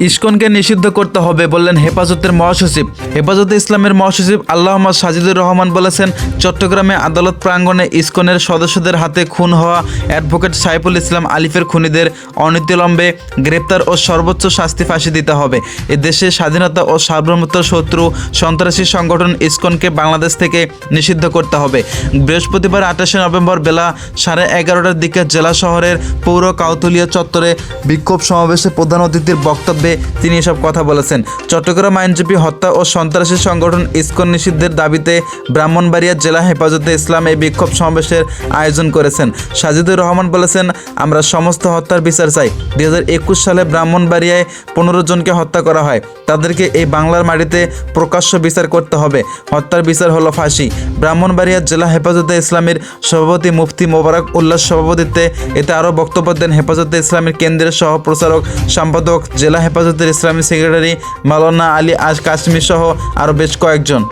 ইসকনকে নিষিদ্ধ করতে হবে বললেন হেফাজতের মহাসচিব। হেফাজতে ইসলামের মহাসচিব আল্লামা সাজিদুর রহমান বলেছেন, চট্টগ্রামে আদালত প্রাঙ্গণে ইসকনের সদস্যদের হাতে খুন হওয়া অ্যাডভোকেট সাইফুল ইসলাম আলিফের খুনিদের অনতিবিলম্বে গ্রেপ্তার ও সর্বোচ্চ শাস্তি ফাঁসি দিতে হবে। এ দেশে স্বাধীনতা ও সার্বভৌমত্বের শত্রু সন্ত্রাসী সংগঠন ইসকনকে বাংলাদেশ থেকে নিষিদ্ধ করতে হবে। বৃহস্পতিবার 28 নভেম্বর বেলা 11:30টার দিকে জেলা শহরের পৌর কাউতুলিয়া চত্বরে বিক্ষোভ সমাবেশে প্রধান অতিথির বক্তব্যে তিনি এসব কথা বলেছেন। চট্টগ্রাম আইনজীবী হত্যা ও সন্ত্রাসী সংগঠন ইসকন নিষিদ্ধের দাবিতে ব্রাহ্মণবাড়িয়া জেলা হেফাজতে ইসলাম এই বিক্ষোভ সমাবেশের আয়োজন করেছেন। সাজিদুর রহমান বলেছেন, আমরা সমস্ত হত্যার বিচার চাই। 2021 সালে ব্রাহ্মণবাড়িয়ায় 15 জনকে হত্যা করা হয়। তাদেরকে এই বাংলার মাটিতে প্রকাশ্য বিচার করতে হবে। হত্যার বিচার হলো ফাঁসি। ব্রাহ্মণবাড়িয়া জেলা হেফাজতে ইসলামের সভাপতি মুফতি মোবারক উল্লাহ সভাপতিত্বে এতে আরও বক্তব্য দেন হেফাজতে ইসলামের কেন্দ্রের সহ প্রচারক সম্পাদক, জেলা হেফাজতের ইসলামী সেক্রেটারি মাওলানা আলী কাশ্মীর সহ আরও বেশ কয়েকজন।